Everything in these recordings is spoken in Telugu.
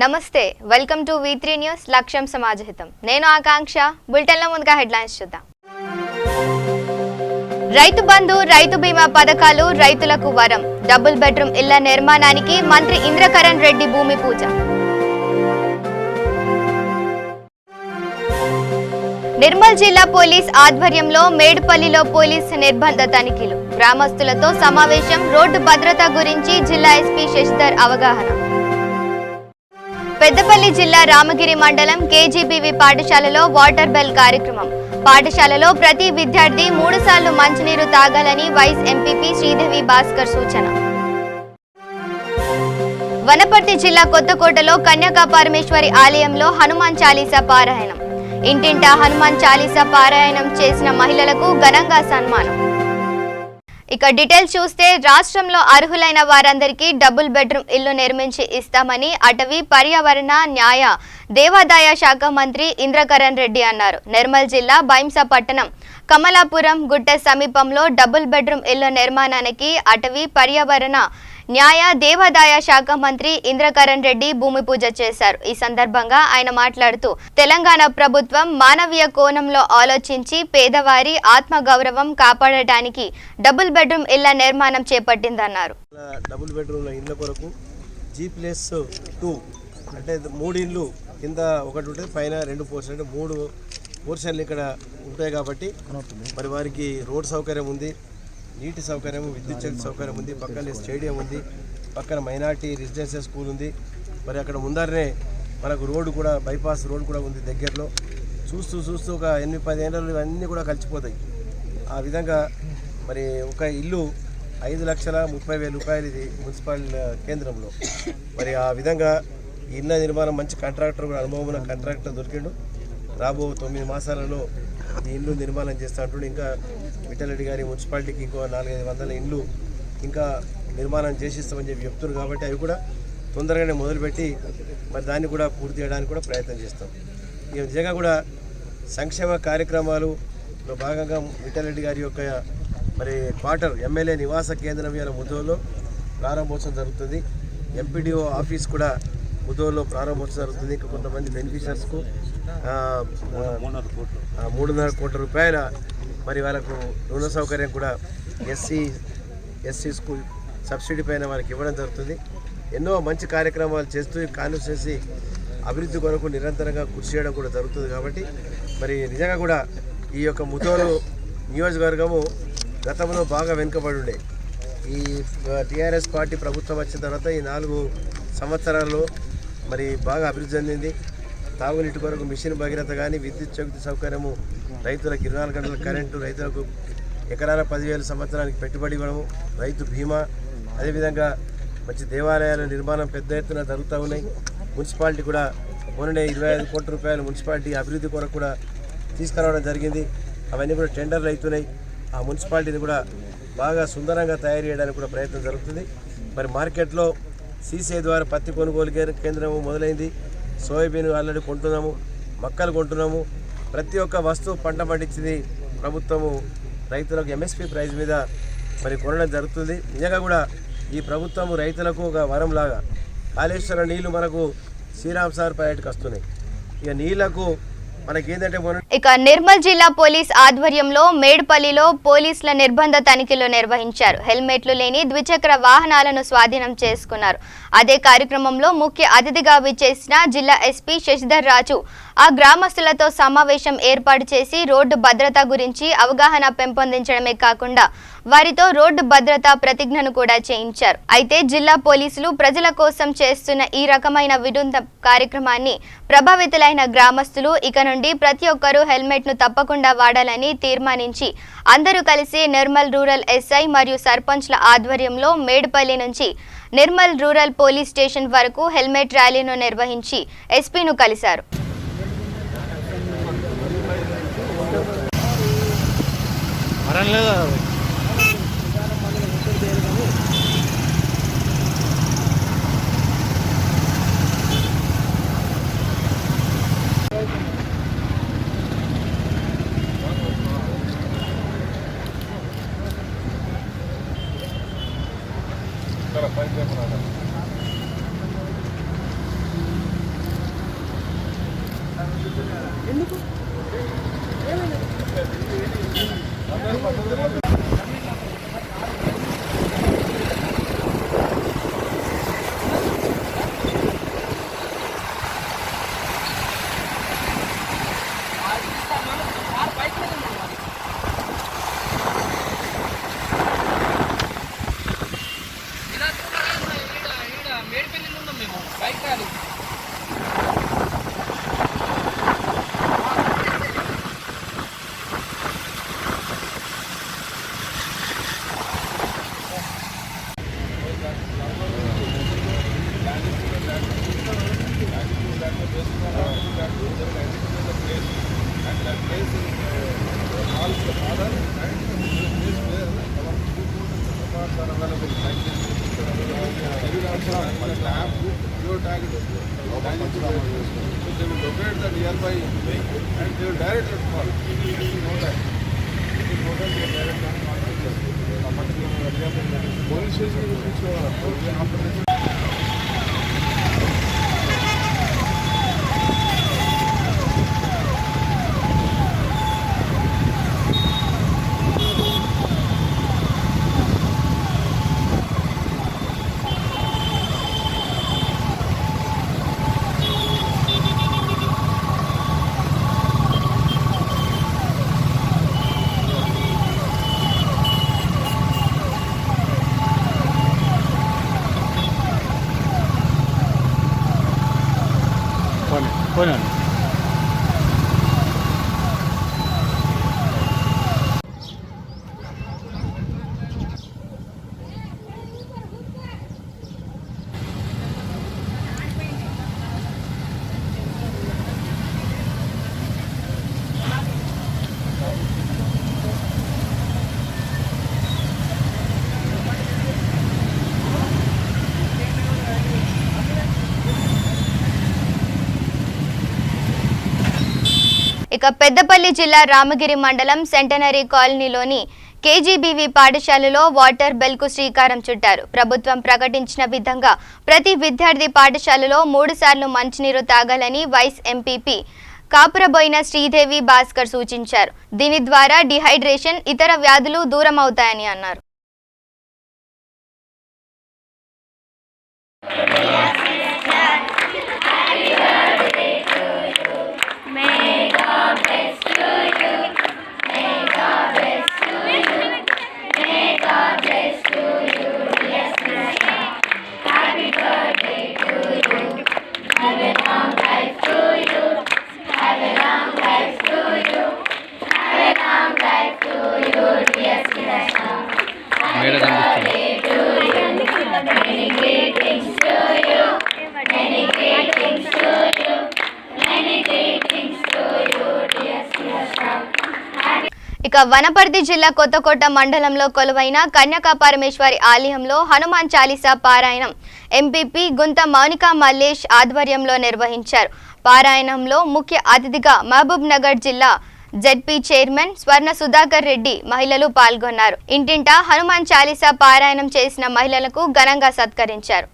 నమస్తే వెల్కమ్ టు V3 న్యూస్ లక్ష్యం సమాజహితం నేను ఆకాంక్ష బులెటిన్ల ముందుగా హెడ్లైన్స్ చూద్దాం రైతు బంధు రైతు బీమా పథకాలు రైతులకు వరం డబుల్ బెడ్రూమ్ ఇళ్ల నిర్మాణానికి మంత్రి ఇంద్రకరణ్ రెడ్డి భూమి పూజ నిర్మల్ జిల్లా పోలీస్ ఆధ్వర్యంలో మేడ్పల్లిలో పోలీస్ నిర్బంధ తనిఖీలు గ్రామస్తులతో సమావేశం రోడ్డు భద్రత గురించి జిల్లా ఎస్పీ శశిధర్ అవగాహన పెద్దపల్లి జిల్లా రామగిరి మండలం కేజీబీవీ పాఠశాలలో వాటర్ బెల్ కార్యక్రమం పాఠశాలలో ప్రతి విద్యార్థి 3 సార్లు మంచినీరు తాగాలని వైస్ ఎంపీపీ శ్రీదేవి భాస్కర్ సూచన వనపర్తి జిల్లా కొత్తకోటలో కన్యకా పరమేశ్వరి ఆలయంలో హనుమాన్ చాలీసా పారాయణం ఇంటింటా హనుమాన్ చాలీసా పారాయణం చేసిన మహిళలకు ఘనంగా సన్మానం ఇక డీటెయిల్స్ చూస్తే రాష్ట్రంలో అర్హులైన వారందరికీ డబుల్ బెడ్రూమ్ ఇల్లు నిర్మించి ఇస్తామని అటవీ పర్యావరణ న్యాయ దేవాదాయ శాఖ మంత్రి ఇంద్రకరణ్ రెడ్డి అన్నారు. నిర్మల్ జిల్లా బైంసా పట్టణం కమలాపురం గుట్ట సమీపంలో డబుల్ బెడ్రూమ్ ఇల్లు నిర్మాణానికి అటవీ పర్యావరణ న్యాయ దేవాదాయ శాఖ మంత్రి ఇంద్రకరణ్ రెడ్డి భూమి పూజ చేశారు. ఈ సందర్భంగా ఆయన మాట్లాడుతూ తెలంగాణ ప్రభుత్వం మానవీయ కోణంలో ఆలోచించి పేదవారి ఆత్మగౌరవం కాపాడటానికి డబుల్ బెడ్రూమ్ ఇళ్ల నిర్మాణం చేపట్టిందన్నారు. డబుల్ బెడ్రూమ్ ఇళ్ల కొరకు G+2 అంటే 3 ఇళ్ళు కింద ఒకటి ఉంటుంది, పైన 2 పోర్షన్ అంటే 3 పోర్షన్లు ఇక్కడ ఉంటాయి. కాబట్టి మరి వారికి రోడ్ సౌకర్యం ఉంది, నీటి సౌకర్యం, విద్యుత్ శక్తి సౌకర్యం ఉంది, పక్కనే స్టేడియం ఉంది, పక్కన మైనార్టీ రెసిడెన్షియల్ స్కూల్ ఉంది. మరి అక్కడ ముందరనే మనకు రోడ్డు కూడా బైపాస్ రోడ్ కూడా ఉంది దగ్గరలో. చూస్తూ ఒక 8-10 ఏళ్ళు ఇవన్నీ కూడా కలిసిపోతాయి. ఆ విధంగా మరి ఒక ఇల్లు 5,30,000 రూపాయలు ఇది మున్సిపల్ కేంద్రంలో. మరి ఆ విధంగా ఇళ్ళ నిర్మాణం మంచి కాంట్రాక్టర్ కూడా అనుభవం ఉన్న కాంట్రాక్టర్ దొరికిండు. రాబో 9 మాసాలలో ఈ ఇల్లు నిర్మాణం చేస్తూ అంటుండే. ఇంకా విఠలరెడ్డి గారి మున్సిపాలిటీకి ఇంకో 400-500 ఇండ్లు ఇంకా నిర్మాణం చేసిస్తామని చెప్పి చెప్తున్నారు. కాబట్టి అవి కూడా తొందరగానే మొదలుపెట్టి మరి దాన్ని కూడా పూర్తి చేయడానికి కూడా ప్రయత్నం చేస్తాం. ఈ నిజంగా కూడా సంక్షేమ కార్యక్రమాలులో భాగంగా విఠలరెడ్డి గారి యొక్క మరి క్వార్టర్ ఎమ్మెల్యే నివాస కేంద్రం ఇవాళ ముదోల్లో ప్రారంభోత్సవం జరుగుతుంది. ఎంపీడీఓ ఆఫీస్ కూడా ముదోల్లో ప్రారంభోత్సవం జరుగుతుంది. ఇంకా కొంతమంది బెనిఫిషియర్స్కు 3.5 కోట్ల రూపాయల మరి వాళ్ళకు రుణ సౌకర్యం కూడా ఎస్సీ స్కూల్ సబ్సిడీ పైన వారికి ఇవ్వడం జరుగుతుంది. ఎన్నో మంచి కార్యక్రమాలు చేస్తూ కాన్స్టిట్యుయెన్సీ అభివృద్ధి కొరకు నిరంతరంగా కృషి చేయడం కూడా జరుగుతుంది. కాబట్టి మరి నిజంగా కూడా ఈ యొక్క ముదోలు నియోజకవర్గము గతంలో బాగా వెనుకబడి ఉండే. ఈ టీఆర్ఎస్ పార్టీ ప్రభుత్వం వచ్చిన తర్వాత ఈ 4 సంవత్సరాల్లో మరి బాగా అభివృద్ధి చెందింది. తాగునీటి కొరకు మిషన్ భగీరథ కానీ, విద్యుత్ శక్తి సౌకర్యము, రైతులకు 24 గంటల కరెంటు, రైతులకు ఎకరాల 10,000 సంవత్సరానికి పెట్టుబడి ఇవ్వడము, రైతు బీమా, అదేవిధంగా మంచి దేవాలయాల నిర్మాణం పెద్ద ఎత్తున జరుగుతూ ఉన్నాయి. మున్సిపాలిటీ కూడా మొన్ననే 25 కోట్ల రూపాయలు మున్సిపాలిటీ అభివృద్ధి కొరకు కూడా తీసుకురావడం జరిగింది. అవన్నీ కూడా టెండర్లు అవుతున్నాయి. ఆ మున్సిపాలిటీని కూడా బాగా సుందరంగా తయారు చేయడానికి కూడా ప్రయత్నం జరుగుతుంది. మరి మార్కెట్లో సీసీ ద్వారా పత్తి కొనుగోలు కేంద్రము మొదలైంది. సోయాబీన్ ఆల్రెడీ కొంటున్నాము, మక్కలు కొంటున్నాము. ప్రతి ఒక్క వస్తువు పంట పండించింది ప్రభుత్వము రైతులకు ఎంఎస్పీ ప్రైస్ మీద మరి కొనడం జరుగుతుంది. నిజంగా కూడా ఈ ప్రభుత్వము రైతులకు ఒక వరంలాగా. కాళేశ్వరం నీళ్లు మనకు శ్రీరామ్ సార్ ప్రాజెక్టుకి వస్తున్నాయి. ఇక నీళ్లకు ఇక నిర్మల్ జిల్లా పోలీస్ ఆధ్వర్యంలో మేడ్పల్లిలో పోలీసుల నిర్బంధ తనిఖీలు నిర్వహించారు. హెల్మెట్లు లేని ద్విచక్ర వాహనాలను స్వాధీనం చేసుకున్నారు. అదే కార్యక్రమంలో ముఖ్య అతిథిగా విచ్చేసిన జిల్లా ఎస్పీ శశిధర్ రాజు ఆ గ్రామస్తులతో సమావేశం ఏర్పాటు చేసి రోడ్డు భద్రత గురించి అవగాహన పెంపొందించడమే కాకుండా వారితో రోడ్డు భద్రతా ప్రతిజ్ఞను కూడా చేయించారు. అయితే జిల్లా పోలీసులు ప్రజల కోసం చేస్తున్న ఈ రకమైన వినూత్న కార్యక్రమాన్ని ప్రభావితులైన గ్రామస్తులు ఇక నుండి ప్రతి ఒక్కరూ హెల్మెట్ ను తప్పకుండా వాడాలని తీర్మానించి అందరూ కలిసి నిర్మల్ రూరల్ ఎస్ఐ మరియు సర్పంచ్ల ఆధ్వర్యంలో మేడ్పల్లి నుంచి నిర్మల్ రూరల్ పోలీస్ స్టేషన్ వరకు హెల్మెట్ ర్యాలీను నిర్వహించి ఎస్పీను కలిశారు. Locate the nearby and they will direct it for police station. పోనండి. ఇక పెద్దపల్లి జిల్లా రామగిరి మండలం సెంటనరీ కాలనీలోని కేజీబీవీ పాఠశాలలో వాటర్ బెల్కు శ్రీకారం చుట్టారు. ప్రభుత్వం ప్రకటించిన విధంగా ప్రతి విద్యార్థి పాఠశాలలో 3 సార్లు మంచినీరు తాగాలని వైస్ ఎంపీపీ కాపురబోయిన శ్రీదేవి భాస్కర్ సూచించారు. దీని ద్వారా డిహైడ్రేషన్, ఇతర వ్యాధులు దూరం అవుతాయని అన్నారు. ఇక వనపర్తి జిల్లా కొత్తకోట మండలంలో కొలువైన కన్యకా పరమేశ్వరి ఆలయంలో హనుమాన్ చాలీసా పారాయణం ఎంపీపీ గుంత మౌనికా మల్లేష్ ఆధ్వర్యంలో నిర్వహించారు. పారాయణంలో ముఖ్య అతిథిగా మహబూబ్ నగర్ జిల్లా జెడ్పీ చైర్మన్ స్వర్ణ సుధాకర్ రెడ్డి మహిళలు పాల్గొన్నారు. ఇంటింటా హనుమాన్ చాలీసా పారాయణం చేసిన మహిళలకు ఘనంగా సత్కరించారు.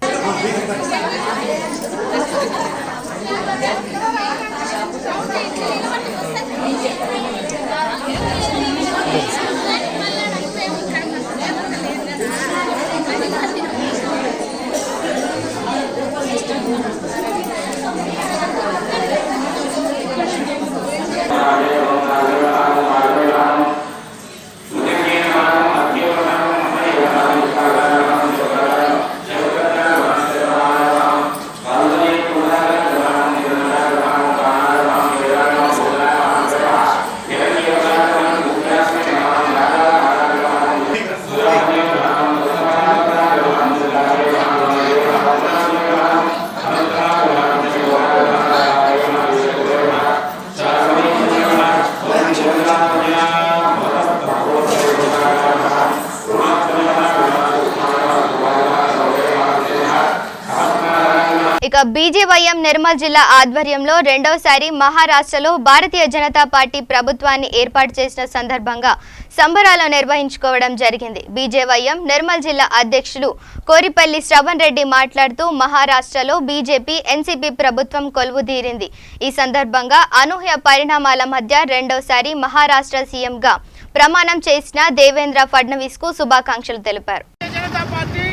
ఇక బీజేవైఎం నిర్మల్ జిల్లా ఆధ్వర్యంలో రెండవసారి మహారాష్ట్రలో భారతీయ జనతా పార్టీ ప్రభుత్వాన్ని ఏర్పాటు చేసిన సందర్భంగా సంబరాలు నిర్వహించుకోవడం జరిగింది. బీజేవైఎం నిర్మల్ జిల్లా అధ్యక్షులు కోరిపల్లి శ్రవణ్ రెడ్డి మాట్లాడుతూ మహారాష్ట్రలో బీజేపీ ఎన్సీపీ ప్రభుత్వం కొలువుదీరింది. ఈ సందర్భంగా అనూహ్య పరిణామాల మధ్య రెండవసారి మహారాష్ట్ర సీఎంగా ప్రమాణం చేసిన దేవేంద్ర ఫడ్నవీస్ కు శుభాకాంక్షలు తెలిపారు. జనతా పార్టీ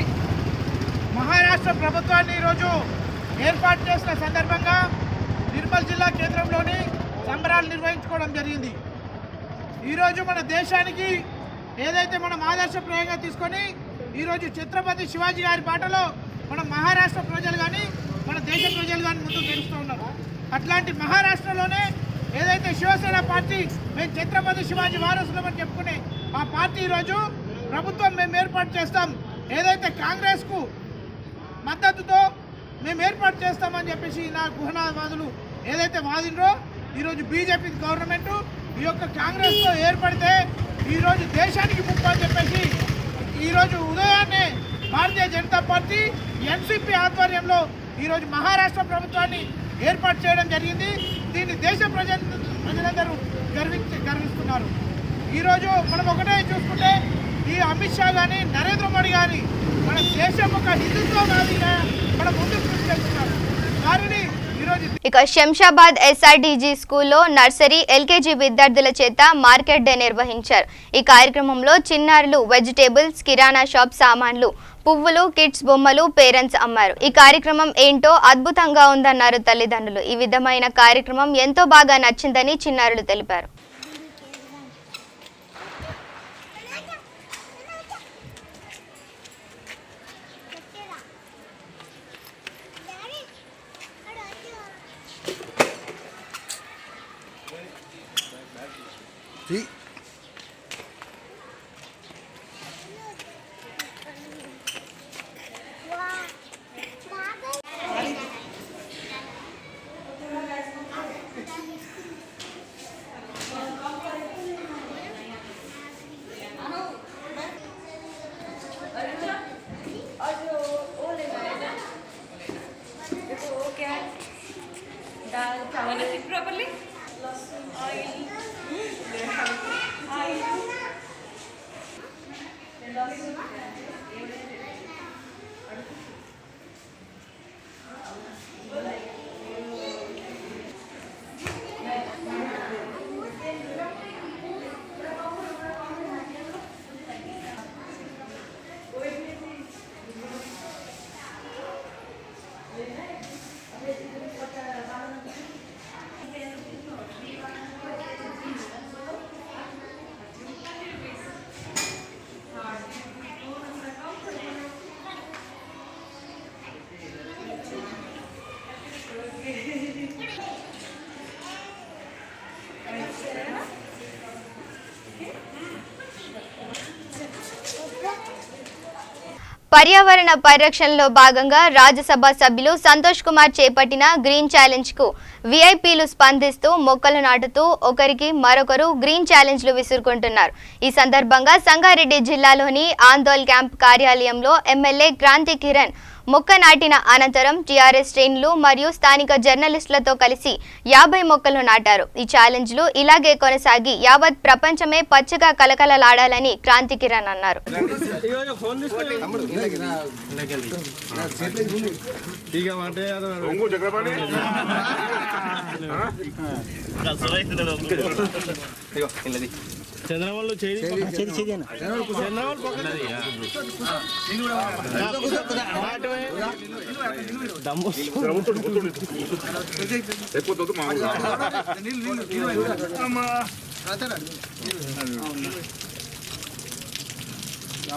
మహారాష్ట్ర ప్రభుత్వాన్ని ఈరోజు ఏర్పాటు చేసిన సందర్భంగా నిర్మల్ జిల్లా కేంద్రంలోని సంబరాలు నిర్వహించుకోవడం జరిగింది. ఈరోజు మన దేశానికి ఏదైతే మనం ఆదర్శప్రాయంగా తీసుకొని ఈరోజు ఛత్రపతి శివాజీ గారి బాటలో మన మహారాష్ట్ర ప్రజలు కానీ మన దేశ ప్రజలు కానీ ముందుకు నడుస్తూ ఉన్నారు. అట్లాంటి మహారాష్ట్రలోనే ఏదైతే శివసేన పార్టీ మేము ఛత్రపతి శివాజీ వారసులమని చెప్పుకునే ఆ పార్టీ ఈరోజు ప్రభుత్వం మేము ఏర్పాటు చేస్తాం, ఏదైతే కాంగ్రెస్కు మద్దతుతో మేము ఏర్పాటు చేస్తామని చెప్పేసి నా గుహనావాదులు ఏదైతే వాదినరో ఈరోజు బీజేపీ గవర్నమెంట్ ఈ యొక్క కాంగ్రెస్తో ఏర్పడితే ఈరోజు దేశానికి ముప్పు అని చెప్పేసి ఈరోజు ఉదయాన్నే భారతీయ జనతా పార్టీ ఎన్సీపీ ఆధ్వర్యంలో ఈరోజు మహారాష్ట్ర ప్రభుత్వాన్ని ఏర్పాటు చేయడం జరిగింది. దీన్ని దేశ ప్రజలందరూ గర్విస్తున్నారు. ఈరోజు మనం ఒకటే చూసుకుంటే ఈ అమిత్ షా కానీ నరేంద్ర మోడీ కానీ మన దేశం ఒక హిందుత్వవాదిగా మన ముందుకు తీసుకెళ్తున్నారు. వారిని ఇక శంషాబాద్ ఎస్ఆర్డీజీ స్కూల్లో నర్సరీ ఎల్కేజీ విద్యార్థుల చేత మార్కెట్ డే నిర్వహించారు. ఈ కార్యక్రమంలో చిన్నారులు వెజిటేబుల్స్, కిరాణా షాప్ సామాన్లు, పువ్వులు, కిడ్స్ బొమ్మలు పేరెంట్స్ అమ్మారు. ఈ కార్యక్రమం ఏంటో అద్భుతంగా ఉందన్నారు తల్లిదండ్రులు. ఈ విధమైన కార్యక్రమం ఎంతో బాగా నచ్చిందని చిన్నారులు తెలిపారు. పర్యావరణ పరిరక్షణలో భాగంగా రాజ్యసభ సభ్యులు సంతోష్ కుమార్ చేపట్టిన గ్రీన్ ఛాలెంజ్ కు వీఐపీలు స్పందిస్తూ మొక్కలు నాటుతూ ఒకరికి మరొకరు గ్రీన్ ఛాలెంజ్లు విసురుకుంటున్నారు. ఈ సందర్భంగా సంగారెడ్డి జిల్లాలోని ఆందోళ్ క్యాంప్ కార్యాలయంలో ఎమ్మెల్యే క్రాంతి కిరణ్ మొక్క నాటిన అనంతరం టీఆర్ఎస్ శ్రేణులు మరియు స్థానిక జర్నలిస్టులతో కలిసి 50 మొక్కలు నాటారు. ఈ ఛాలెంజ్లు ఇలాగే కొనసాగి యావత్ ప్రపంచమే పచ్చగా కలకలలాడాలని క్రాంతి కిరణ్ అన్నారు. చంద్రబాబు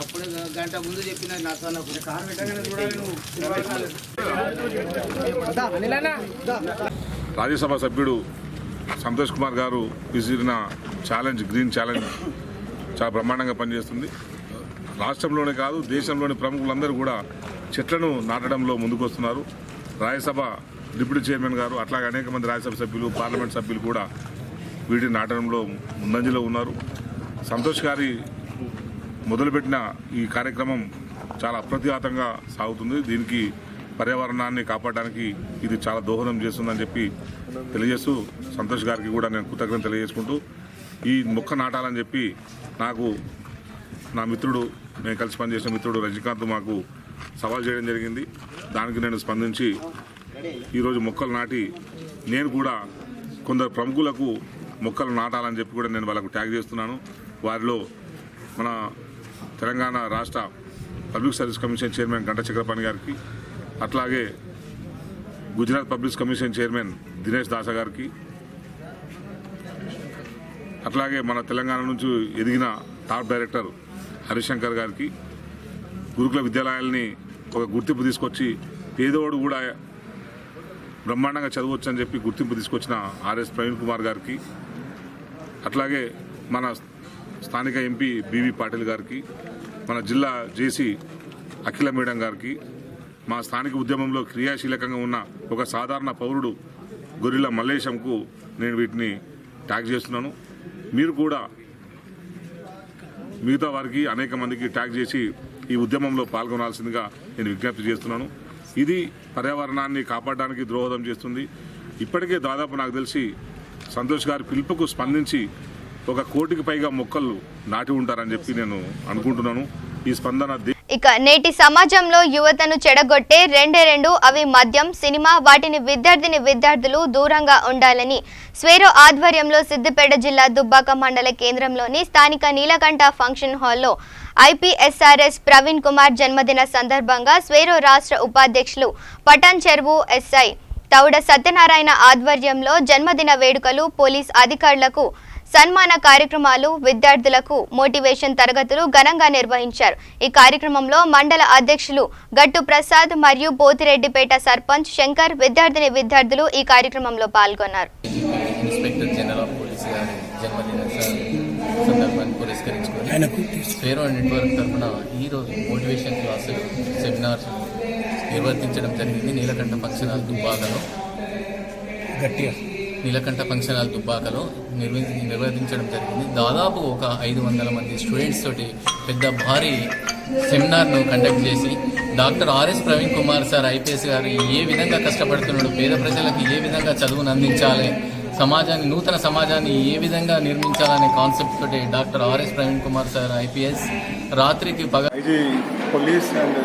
అప్పుడే గంట ముందు చెప్పిన రాజ్యసభ సభ్యుడు సంతోష్ కుమార్ గారు విసిరిన ఛాలెంజ్ గ్రీన్ ఛాలెంజ్ చాలా బ్రహ్మాండంగా పనిచేస్తుంది. రాష్ట్రంలోనే కాదు దేశంలోని ప్రముఖులందరూ కూడా చెట్లను నాటడంలో ముందుకు వస్తున్నారు. రాజ్యసభ డిప్యూటీ చైర్మన్ గారు అట్లాగే అనేక మంది రాజ్యసభ సభ్యులు, పార్లమెంట్ సభ్యులు కూడా వీటిని నాటడంలో ముందంజలో ఉన్నారు. సంతోష్ గారి మొదలుపెట్టిన ఈ కార్యక్రమం చాలా అప్రతిఘాతంగా సాగుతుంది. దీనికి పర్యావరణాన్ని కాపాడడానికి ఇది చాలా దోహదం చేస్తుందని చెప్పి తెలియజేస్తూ సంతోష్ గారికి కూడా నేను కృతజ్ఞత తెలియజేసుకుంటూ ఈ మొక్క నాటాలని చెప్పి నాకు నా మిత్రుడు, నేను కలిసి పనిచేసిన మిత్రుడు రజనీకాంత్ మాకు సవాల్ చేయడం జరిగింది. దానికి నేను స్పందించి ఈరోజు మొక్కలు నాటి నేను కూడా కొందరు ప్రముఖులకు మొక్కలు నాటాలని చెప్పి కూడా నేను వాళ్ళకు ట్యాగ్ చేస్తున్నాను. వారిలో మన తెలంగాణ రాష్ట్ర public service commission chairman Ganta Chakrapani గారికి, అట్లాగే Gujarat public commission chairman Dinesh దాస గారికి, అట్లాగే మన తెలంగాణ నుంచి ఎదిగిన టాప్ డైరెక్టర్ హరిశంకర్ గారికి, గురుకుల విద్యాలయాల్ని ఒక గుర్తింపు తీసుకొచ్చి పేదోడు కూడా బ్రహ్మాండంగా చదవచ్చు అని చెప్పి గుర్తింపు తీసుకొచ్చిన ఆర్ఎస్ ప్రవీణ్ కుమార్ గారికి, అట్లాగే మన స్థానిక ఎంపీ బీవీ పాటిల్ గారికి, మన జిల్లా జేసీ అఖిల మేడం గారికి, మా స్థానిక ఉద్యమంలో క్రియాశీలకంగా ఉన్న ఒక సాధారణ పౌరుడు గొరిల్ల మల్లేశంకు నేను వీటిని ట్యాగ్ చేస్తున్నాను. మీరు కూడా మిగతా వారికి అనేక మందికి ట్యాగ్ చేసి ఈ ఉద్యమంలో పాల్గొనాల్సిందిగా నేను విజ్ఞప్తి చేస్తున్నాను. ఇది పర్యావరణాన్ని కాపాడడానికి దోహదం చేస్తుంది. ఇప్పటికే దాదాపు నాకు తెలిసి సంతోష్ గారి పిలుపుకు స్పందించి 1 కోటికి పైగా మొక్కలు నాటి ఉంటారని చెప్పి నేను అనుకుంటున్నాను. ఈ స్పందన ఇక నేటి సమాజంలో యువతను చెడగొట్టే రెండు అవి మద్యం, సినిమా, వాటిని విద్యార్థులు దూరంగా ఉండాలని స్వేరో ఆధ్వర్యంలో సిద్దిపేట జిల్లా దుబ్బాక మండల కేంద్రంలోని స్థానిక నీలకంఠ ఫంక్షన్ హాల్లో ఐపీఎస్ఆర్ఎస్ ప్రవీణ్ కుమార్ జన్మదిన సందర్భంగా స్వేరో రాష్ట్ర ఉపాధ్యక్షులు పటాన్ చెరువు ఎస్ఐ తౌడ సత్యనారాయణ ఆధ్వర్యంలో జన్మదిన వేడుకలు, పోలీస్ అధికారులకు సన్మాన కార్యక్రమాలు, విద్యార్థులకు మోటివేషన్ తరగతులు ఘనంగా నిర్వహించారు. ఈ కార్యక్రమంలో మండల అధ్యక్షులు గట్టు ప్రసాద్ మరియు పోతిరెడ్డిపేట సర్పంచ్ శంకర్, విద్యార్థులు ఈ కార్యక్రమంలో పాల్గొన్నారు. ఇన్స్పెక్టర్ జనరల్ ఆఫ్ పోలీస్ గారి జన్మదిన సందర్భాన్ని పురస్కరించుకొని స్వేరో నెట్వర్క్ తరఫున ఈరోజు మోటివేషన్ క్లాసులు, సెమినార్స్ నిర్వర్తించడం జరిగింది. నీలకంఠ ఫంక్షన్ హాల్ దుబ్బాకలో నిర్వహించడం జరిగింది. దాదాపు ఒక 500 మంది స్టూడెంట్స్ తోటి పెద్ద భారీ సెమినార్ను కండక్ట్ చేసి doctor RS Praveen Kumar sir IPS గారు ఏ విధంగా కష్టపడుతున్నాడు, పేద ప్రజలకు ఏ విధంగా చదువును అందించాలి, నూతన సమాజాన్ని ఏ విధంగా నిర్మించాలనే కాన్సెప్ట్ తోటి doctor RS Praveen Kumar sir IPS రాత్రికి IG police and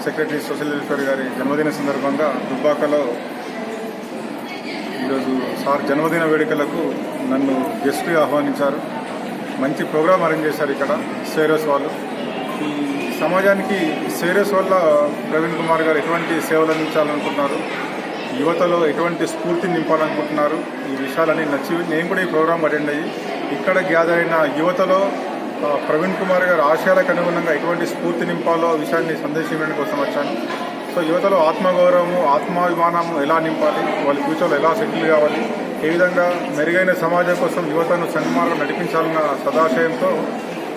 secretary social welfare గారి జన్మదిన సందర్భంగా దుబ్బాకలో ఈరోజు సార్ జన్మదిన వేడుకలకు నన్ను గెస్ట్గా ఆహ్వానించారు. మంచి ప్రోగ్రాం అరేంజ్ చేశారు ఇక్కడ సేరస్ వాళ్ళు. ఈ సమాజానికి సేరస్ వల్ల ప్రవీణ్ కుమార్ గారు ఎటువంటి సేవలు అందించాలనుకుంటున్నారు, యువతలో ఎటువంటి స్ఫూర్తిని నింపాలనుకుంటున్నారు, ఈ విషయాలన్నీ నచ్చి నేను కూడా ఈ ప్రోగ్రాం అటెండ్ అయ్యి ఇక్కడ గ్యాదర్ అయిన యువతలో ప్రవీణ్ కుమార్ గారు ఆశయాలకు అనుగుణంగా ఎటువంటి స్ఫూర్తి నింపాలో విషయాన్ని సందేశించడం కోసం వచ్చాను. సో యువతలో ఆత్మగౌరవము, ఆత్మాభిమానము ఎలా నింపాలి, వాళ్ళ ఫ్యూచర్లో ఎలా సెటిల్ కావాలి, ఏ విధంగా మెరుగైన సమాజం కోసం యువతను సన్మార్గం నడిపించాలన్న సదాశయంతో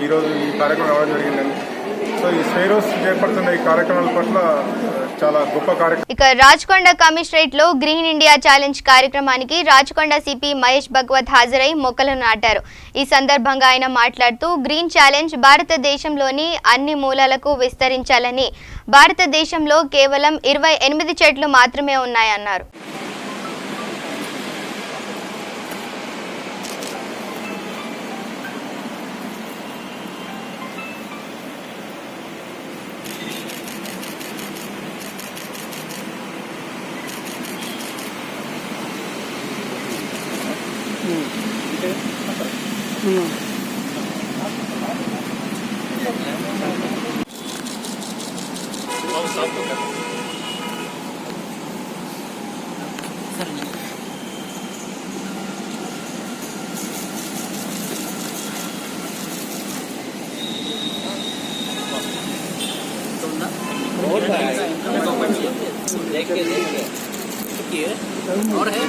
ఈరోజు ఈ కార్యక్రమం రావడం జరిగిందండి. సో ఈ స్వేరోస్ చేపడుతున్న ఈ కార్యక్రమాల పట్ల చాలా గొప్ప కార్యక్రమం. ఇక రాచకొండ కమిషనరేట్ లో గ్రీన్ ఇండియా ఛాలెంజ్ కార్యక్రమానికి రాచకొండ సిపి మహేష్ భగవత్ హాజరై మొక్కలను నాటారు. ఈ సందర్భంగా ఆయన మాట్లాడుతూ గ్రీన్ ఛాలెంజ్ భారతదేశంలోని అన్ని మూలలకు విస్తరించాలని, భారతదేశంలో కేవలం 28 చెట్లు మాత్రమే ఉన్నాయన్నారు. और है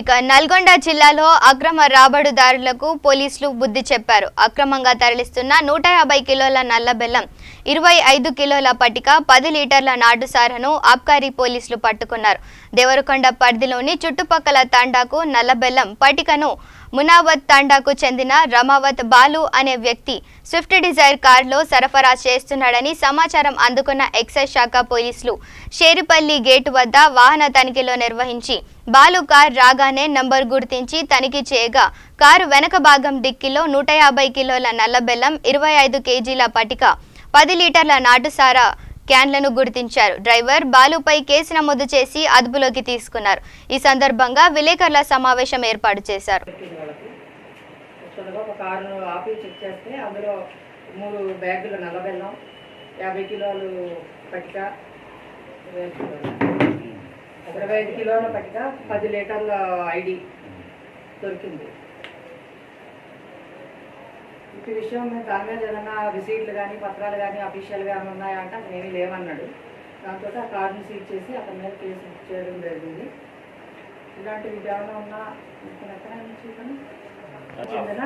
ఇక నల్గొండ జిల్లాలో అక్రమ రాబడుదారులకు పోలీసులు బుద్ధి చెప్పారు. అక్రమంగా తరలిస్తున్న 150 కిలోల నల్ల బెల్లం, 25 కిలోల పటిక, 10 లీటర్ల నాటు సారాను ఆబ్కారీ పోలీసులు పట్టుకున్నారు. దేవరకొండ పరిధిలోని చుట్టుపక్కల తాండాకు నల్లబెల్లం పటికను మునావత్ తాండాకు చెందిన రమావత్ బాలు అనే వ్యక్తి స్విఫ్ట్ డిజైర్ కారులో సరఫరా చేస్తున్నాడని సమాచారం అందుకున్న ఎక్సైజ్ శాఖ పోలీసులు షేరిపల్లి గేటు వద్ద వాహన తనిఖీలో నిర్వహించి బాలు కార్ రాగానే నంబర్ గుర్తించి తనిఖీ చేయగా కారు వెనక భాగం డిక్కీలో 150 కిలోల నల్లబెల్లం 25 కేజీల పటిక 10 లీటర్ల నాటుసారా క్యాన్లను గుర్తించారు. డ్రైవర్ బాలుపై కేసు నమోదు చేసి అదుపులోకి తీసుకున్నారు. ఈ సందర్భంగా విలేకరుల సమావేశం ఏర్పాటు చేశారు. ఒక కారును ఆపి చెక్ చేస్తే అందులో 3 బ్యాగులు నల్లబెల్లం 50 కిలోలు పటిక 25 కిలోల పటిక 10 లీటర్ల ఐడి దొరికింది. ఈ విషయం దాని మీద ఏదైనా రిసీట్లు కానీ పత్రాలు కానీ అఫీషియల్గా ఏమైనా ఉన్నాయా అంటే అసలు ఏమీ లేవన్నాడు. దాంతో ఆ కార్డుని సీజ్ చేసి అతని మీద కేసు బుక్ చేయడం జరిగింది. ఇలాంటివి ఏమైనా ఉన్నా ఎక్కడ చెందిన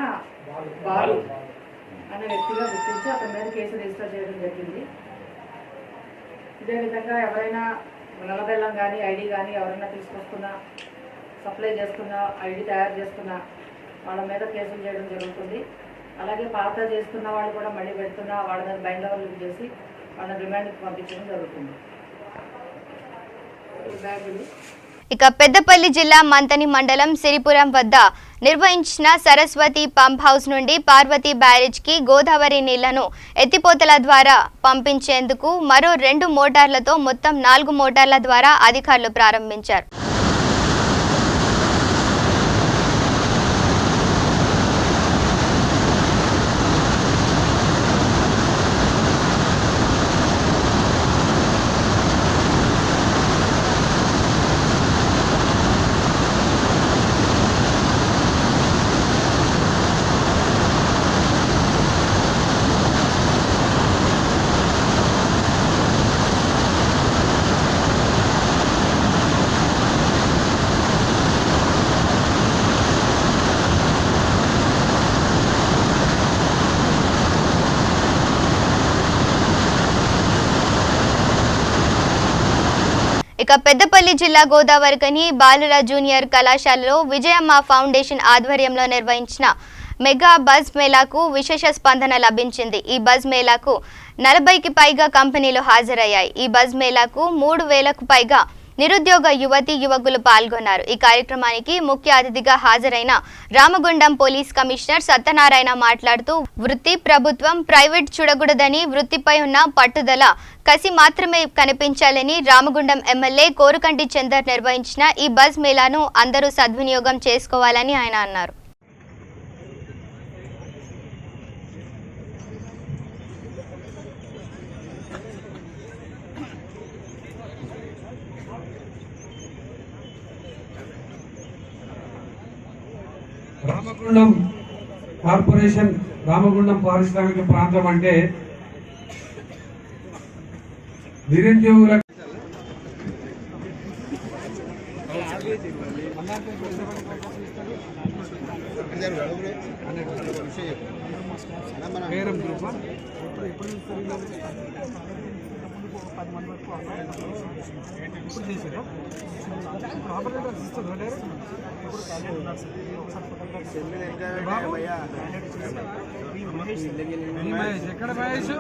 బాలు అనే వ్యక్తిగా గుర్తించి అతని మీద కేసు రిజిస్టర్ చేయడం జరిగింది. ఇదే విధంగా ఎవరైనా నల్లబెల్లం కానీ ఐడి కానీ ఎవరైనా తీసుకొస్తున్నా సప్లై చేస్తున్నా ఐడి తయారు చేస్తున్నా వాళ్ళ మీద కేసులు చేయడం జరుగుతుంది. అలాగే పాత చేస్తున్న వాళ్ళు కూడా మళ్ళీ పెడుతున్న వాళ్ళ మీద బైండ్ ఓవర్లు చేసి వాళ్ళని రిమాండ్కి పంపించడం జరుగుతుంది. ఇక పెద్దపల్లి జిల్లా మంతని మండలం సిరిపురం వద్ద నిర్వహించిన సరస్వతి పంప్ హౌస్ నుండి పార్వతి బ్యారేజ్కి గోదావరి నీళ్లను ఎత్తిపోతల ద్వారా పంపించేందుకు మరో 2 మోటార్లతో మొత్తం 4 మోటార్ల ద్వారా అధికారులు ప్రారంభించారు. ఇక పెద్దపల్లి జిల్లా గోదావరికని బాలుర జూనియర్ కళాశాలలో విజయమ్మ ఫౌండేషన్ ఆధ్వర్యంలో నిర్వహించిన మెగా బజ్ మేళాకు విశేష స్పందన లభించింది. ఈ బజ్ మేళాకు 40కి పైగా కంపెనీలు హాజరయ్యాయి. ఈ బజ్ మేళాకు 3000కు పైగా నిరుద్యోగ యువతి యువకులు పాల్గొన్నారు. ఈ కార్యక్రమానికి ముఖ్య అతిథిగా హాజరైన రామగుండం పోలీస్ కమిషనర్ సత్యనారాయణ మాట్లాడుతూ వృత్తి ప్రభుత్వం ప్రైవేట్ చూడకూడదని వృత్తిపై ఉన్న పట్టుదల కసి మాత్రమే కనిపించాలని రామగుండం ఎమ్మెల్యే కోరుకంటి చందర్ నిర్వహించిన ఈ బజ్ మేళాను అందరూ సద్వినియోగం చేసుకోవాలని ఆయన అన్నారు. రామగుండం కార్పొరేషన్ రామగుండం పారిశ్రామిక ప్రాంతం అంటే నిరుద్యోగుల ఎక్కడ మహేష్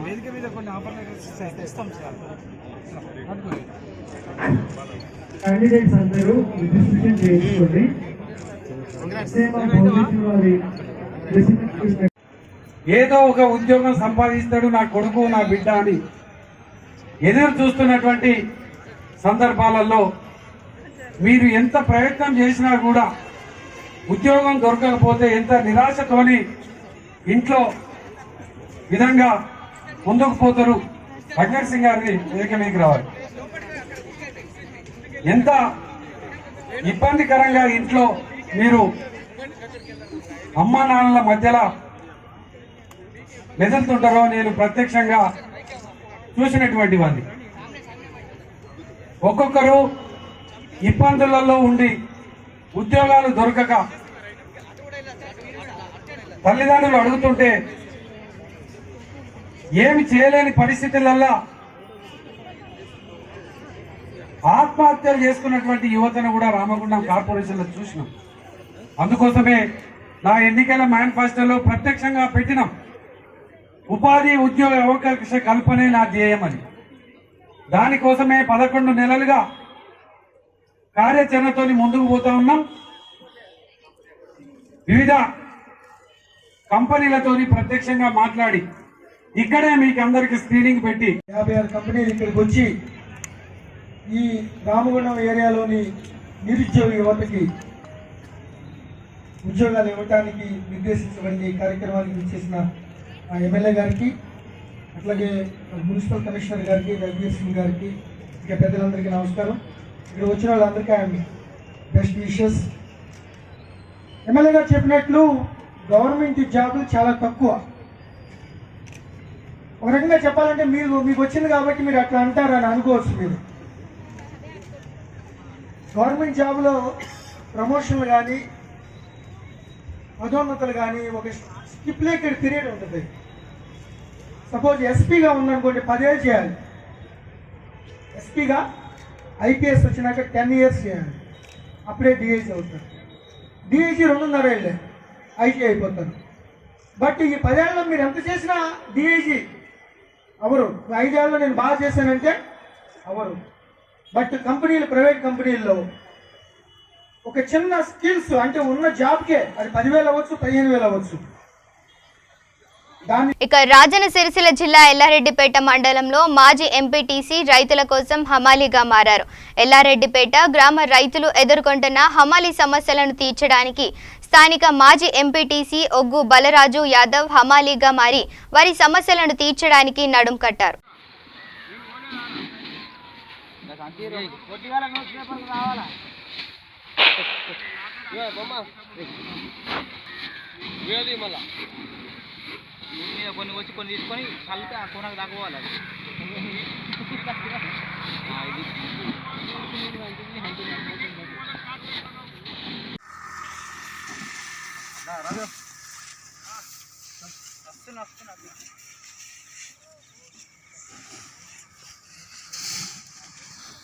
వేదిక మీద కొన్ని ఆఫర్లు ఇస్తాం సార్. క్యాండిడేట్స్ అందరూ రిజిస్ట్రేషన్ చేసుకోండి. ఏదో ఒక ఉద్యోగం సంపాదిస్తాడు నా కొడుకు నా బిడ్డ అని ఎదురు చూస్తున్నటువంటి సందర్భాలలో మీరు ఎంత ప్రయత్నం చేసినా కూడా ఉద్యోగం దొరకకపోతే ఎంత నిరాశతోని ఇంట్లో విధంగా ముందుకు పోతారు. భగత్ సింగ్ గారిని ఏకమీకి రావాలి. ఎంత ఇబ్బందికరంగా ఇంట్లో మీరు అమ్మా నాన్నల మధ్యలో మెదులుతుంటారో నేను ప్రత్యక్షంగా చూసినటువంటి వాడిని. ఒక్కొక్కరు ఇబ్బందులలో ఉండి ఉద్యోగాలు దొరకక తల్లిదండ్రులు అడుగుతుంటే ఏమి చేయలేని పరిస్థితులలో ఆత్మహత్యలు చేసుకున్నటువంటి యువతను కూడా రామగుండం కార్పొరేషన్లో చూసినాం. అందుకోసమే నా ఎన్నికల మేనిఫెస్టోలో ప్రత్యక్షంగా పెట్టినాం, ఉపాధి ఉద్యోగ అవకాశ కల్పనే నా ధ్యేయమని. దానికోసమే 11 నెలలుగా కార్యాచరణతో ముందుకు పోతా ఉన్నాం. వివిధ కంపెనీలతోని ప్రత్యక్షంగా మాట్లాడి ఇక్కడే మీకు అందరికి స్క్రీనింగ్ పెట్టి 56 కంపెనీలు ఇక్కడికి వచ్చి ఈ రామగుండం ఏరియాలోని నిరుద్యోగ యువతకి ఉద్యోగాలు ఇవ్వడానికి నిర్దేశించబడిన ఈ కార్యక్రమానికి ఇచ్చేసిన ఎమ్మెల్యే గారికి, అట్లాగే మున్సిపల్ కమిషనర్ గారికి, రఘువీర్ సింగ్ గారికి, ఇంకా పెద్దలందరికీ నమస్కారం. ఇక్కడ వచ్చిన వాళ్ళందరికీ ఐఎమ్ బెస్ట్ విషెస్. ఎమ్మెల్యే గారు చెప్పినట్లు గవర్నమెంట్ జాబులు చాలా తక్కువ. ఒక రకంగా చెప్పాలంటే మీకు వచ్చింది కాబట్టి మీరు అట్లా అంటారని అనుకోవచ్చు. మీరు గవర్నమెంట్ జాబ్లో ప్రమోషన్లు కానీ పదోన్నతులు కానీ ఒక స్టిపులేటెడ్ పీరియడ్ ఉంటుంది. సపోజ్ ఎస్పీగా ఉందనుకోండి 10 ఏళ్ళు చేయాలి. ఎస్పీగా ఐపీఎస్ వచ్చినాక 10 ఇయర్స్ చేయాలి, అప్పుడే డిఐజీ అవుతారు. డిఐజీ 2.5 ఏళ్ళే ఐటీ అయిపోతారు. బట్ ఈ 10 ఏళ్ళలో మీరు ఎంత చేసినా డిఐజీ అవరు. 5 ఏళ్ళలో నేను బాగా చేశానంటే అవరు. బట్ కంపెనీలు, ప్రైవేట్ కంపెనీల్లో ఒక చిన్న స్కిల్స్ అంటే ఉన్న జాబ్కే అది 10,000 అవ్వచ్చు, 15,000 అవ్వచ్చు. ఇక రాజన్న సిరిసిల్ల జిల్లా ఎల్లారెడ్డిపేట మండలంలో మాజీ ఎంపీటీసీ రైతుల కోసం హమాలీగా మారారు. ఎల్లారెడ్డిపేట గ్రామ రైతులు ఎదుర్కొంటున్న హమాలీ సమస్యలను తీర్చడానికి స్థానిక మాజీ ఎంపీటీసీ ఒగ్గు బలరాజు యాదవ్ హమాలీగా మారి వారి సమస్యలను తీర్చడానికి నడుం కట్టారు. కొన్ని వచ్చి కొన్ని తీసుకొని కలిపి ఆ కొనకు దాక్కోవాలి.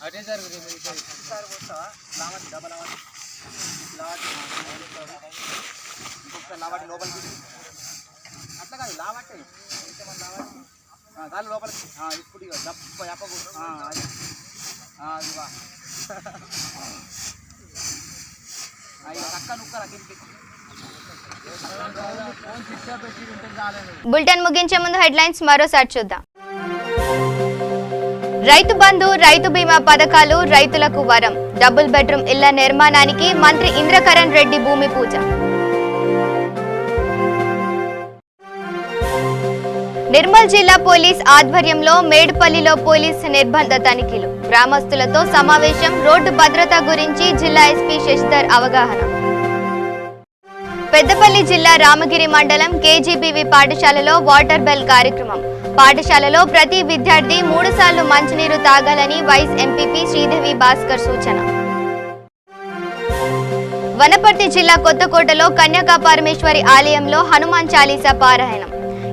అదే సార్ లావాటి లోపలికి అట్లా కాదు, లావాటే దాని లోపలికి ఇప్పుడు డబ్బు యాపకు అది అక్క నుక్కరా బులెటిన్ ముగించే ముందు హెడ్లైన్స్ మరోసారి చూద్దాం. రైతు బంధు, రైతు బీమా పథకాలు రైతులకు వరం. డబుల్ బెడ్రూమ్ ఇళ్ల నిర్మాణానికి మంత్రి ఇంద్రకరణ్ రెడ్డి భూమి పూజ. నిర్మల్ జిల్లా పోలీస్ ఆధ్వర్యంలో మేడ్పల్లిలో పోలీసు నిర్బంధ తనిఖీలు. గ్రామస్తులతో సమావేశం. రోడ్డు భద్రత గురించి జిల్లా ఎస్పీ శశిధర్ అవగాహన. పెద్దపల్లి జిల్లా రామగిరి మండలం కేజీబీవీ పాఠశాలలో వాటర్ బెల్ కార్యక్రమం. పాఠశాలలో ప్రతి విద్యార్థి 3 సార్లు మంచినీరు తాగాలని వైస్ ఎంపీపీ శ్రీదేవి భాస్కర్ సూచన. వనపర్తి జిల్లా కొత్తకోటలో కన్యకా పరమేశ్వరి ఆలయంలో హనుమాన్ చాలీసా పారాయణం.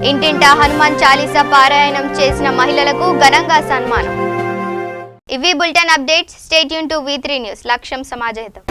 ఇంటింటా హనుమాన్ చాలీసా పారాయణం చేసిన మహిళలకు ఘనంగా సన్మానం. ఇవి bulletin updates. Stay tune to V3 news. లక్ష్యం సమాజహితం.